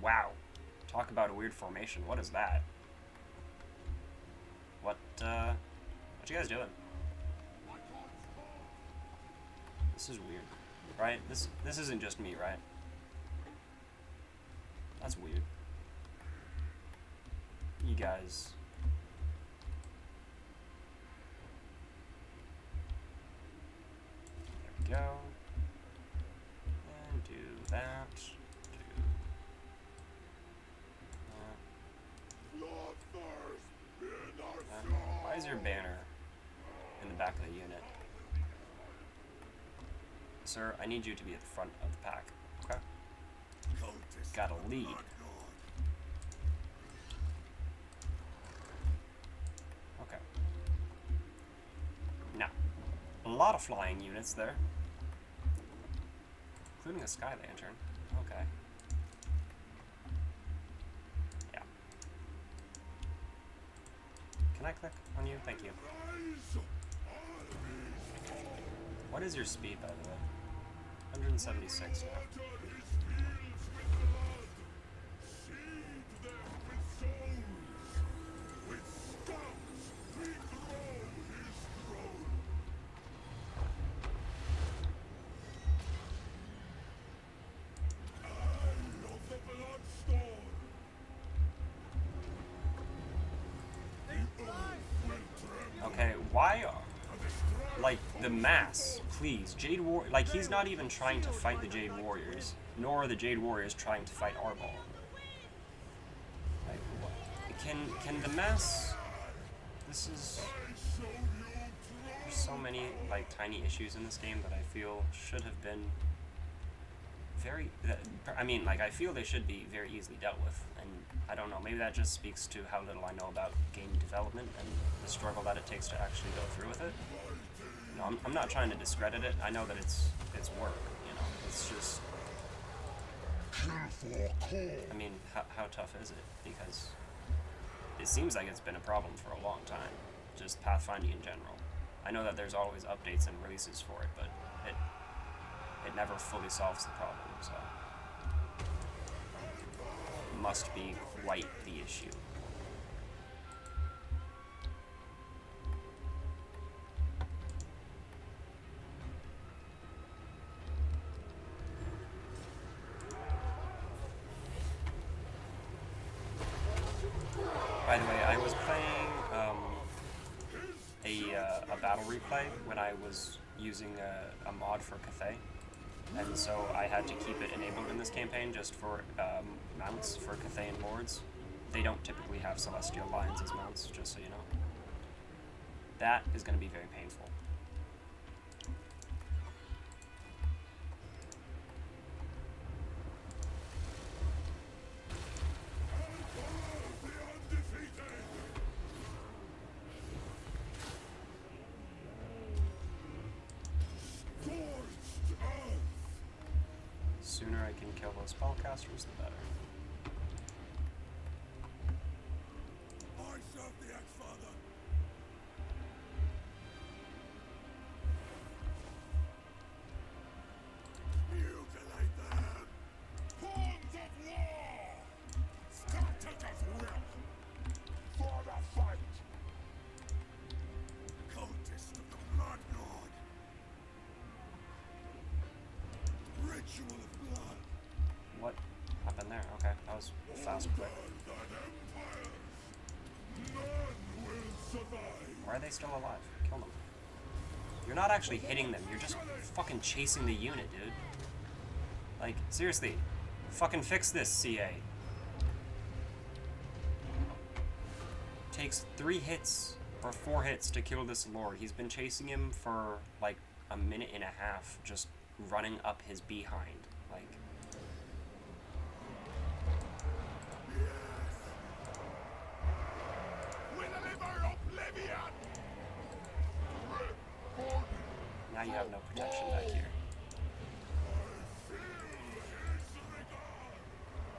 Wow. Talk about a weird formation. What is that? What you guys doing? This is weird. Right? This isn't just me, right? That's weird. You guys... There we go. And do that. Why is your banner in the back of the unit? Sir, I need you to be at the front of the pack, okay? Gotta lead. Okay. Now, a lot of flying units there. Including a Sky Lantern. Okay. Yeah. Can I click on you? Thank you. What is your speed, by the way? 176 now. Okay, why are... Like, the mass, please. Jade War... Like, he's not even trying to fight the Jade Warriors, nor are the Jade Warriors trying to fight Arbaal. Like, can the mass... This is... There's so many, like, tiny issues in this game that I feel should have been very... I mean, like, I feel they should be very easily dealt with, and I don't know, maybe that just speaks to how little I know about game development and the struggle that it takes to actually go through with it. No, I'm not trying to discredit it. I know that it's work, you know. It's just... I mean, how tough is it? Because it seems like it's been a problem for a long time. Just pathfinding in general. I know that there's always updates and releases for it, but it never fully solves the problem, so... It must be quite the issue. By the way, I was playing a battle replay when I was using a mod for Cathay, and so I had to keep it enabled in this campaign just for mounts for Cathayan lords. They don't typically have Celestial Lions as mounts, just so you know. That is going to be very painful. sooner I can kill those spellcasters, the better. I serve the X-Father. Mutilate them! Pawns of war! Star-Taker's will! For the fight! Cultist of the Blood God! Ritual of blood! What happened there? Okay, that was fast, quick. None will survive! Why are they still alive? Kill them. You're not actually hitting them, you're just fucking chasing the unit, dude. Like, seriously. Fucking fix this, CA. Takes 3 hits, or 4 hits to kill this lord. He's been chasing him for, like, a minute and a half, just running up his behind. Like... Now you have no protection back here.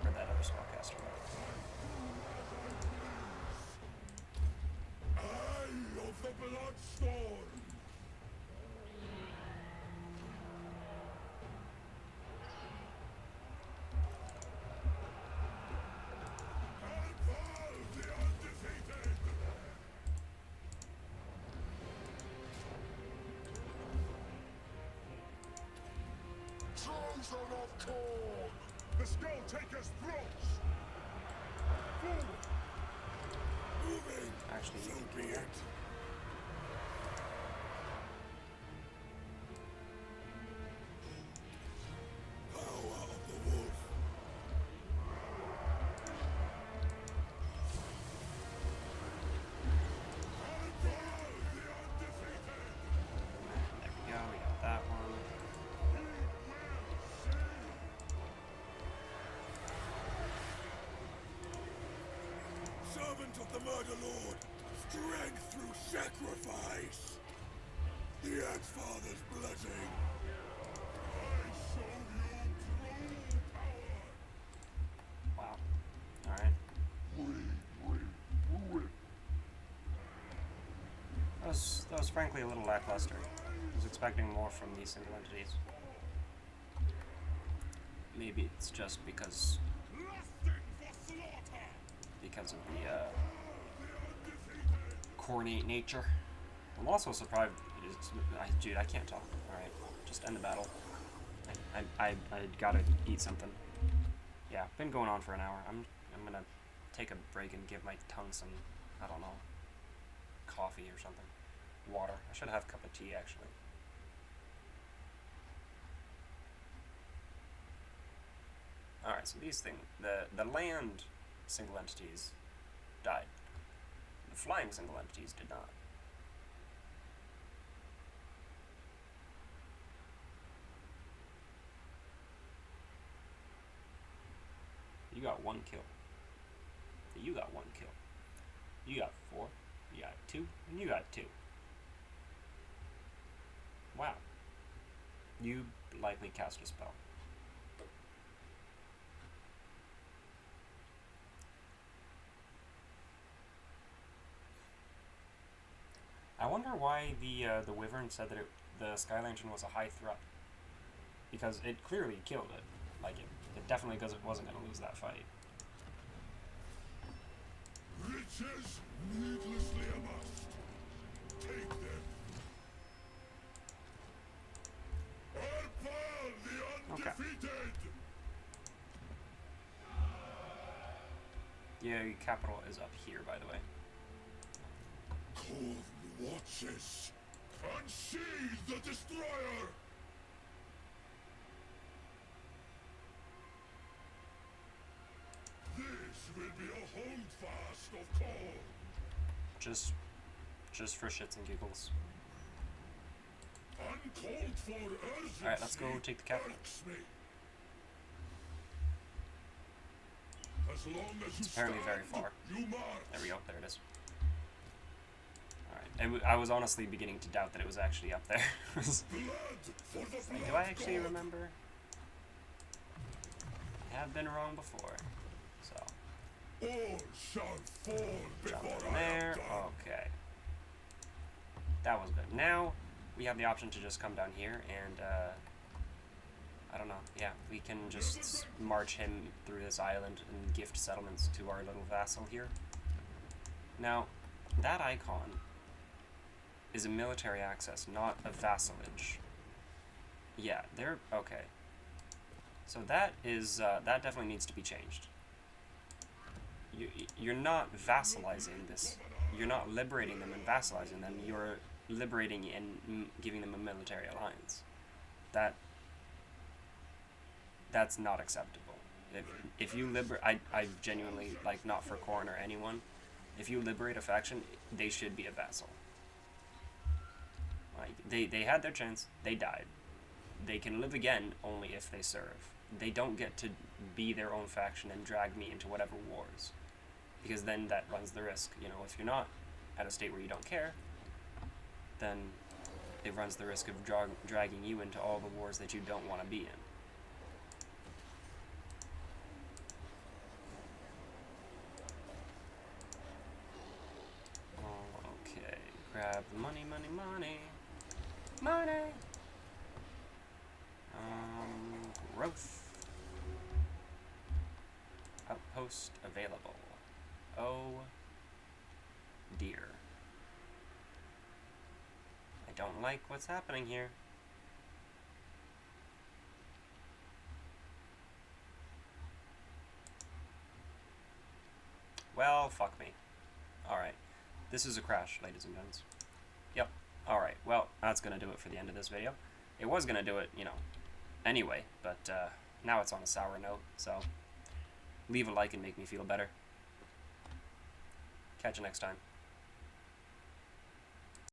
Or that other spellcaster. Eye of the Bloodstorm! Arbaal the Undefeated! Chosen of khorne! The Skull Taker's throats! Forward! Moving! Actually, So you be can kill it! Power of the wolf! Arbaal the Undefeated! There we go, we got that one. Servant of the Murder Lord, strength through sacrifice. The X-Father's blessing. I show you true power. Wow. Alright. That was frankly a little lackluster. I was expecting more from these single entities. Maybe it's just because Lusting for slaughter. of the khorne nature. I'm also surprised. Dude, I can't talk. All right, just end the battle. I gotta eat something. Yeah, been going on for an hour. I'm gonna take a break and give my tongue some, I don't know, coffee or something. Water. I should have a cup of tea actually. Alright, so these things, the land single entities died. The flying single entities did not. You got 1 kill. You got 1 kill. You got 4. You got 2. And you got 2. Wow. You likely cast a spell. I wonder why the Wyvern said that the Sky Lantern was a high threat. Because it clearly killed it. Like, it definitely wasn't going to lose that fight. Riches needlessly amassed. Take them. Arbaal the Undefeated! Yeah, your capital is up here, by the way. Khorne watches. Unsheathe the destroyer! This will be a holdfast of khorne. Just for shits and giggles. Uncalled for urgency. Alright, let's go take the capital. irks me. As long as It's you apparently stand, very far. You march. There we go, there it is. Alright, I was honestly beginning to doubt that it was actually up there. Blood for the Like, do blood I actually god. remember? have been wrong before. So, All shall fall jump before in I am there. done. Okay. That was good. Now, we have the option to just come down here and, I don't know. Yeah, we can just march him through this island and gift settlements to our little vassal here. Now, that icon is a military access, not a vassalage. Yeah, they're okay. So that is that definitely needs to be changed. You're not vassalizing this. You're not liberating them and vassalizing them. You're liberating and giving them a military alliance. That's not acceptable. If you I genuinely, like, not for khorne or anyone, if you liberate a faction, they should be a vassal. Like, they had their chance, they died. They can live again only if they serve. They don't get to be their own faction and drag me into whatever wars. Because then that runs the risk. You know, if you're not at a state where you don't care, then it runs the risk of dragging you into all the wars that you don't want to be in. Okay, grab the money, money, money. Money! Growth. Outpost available. Oh dear. I don't like what's happening here. Well, fuck me. Alright. This is a crash, ladies and gents. Yep. Alright, well, that's gonna do it for the end of this video. It was gonna do it, you know, anyway, but now it's on a sour note, so leave a like and make me feel better. Catch you next time.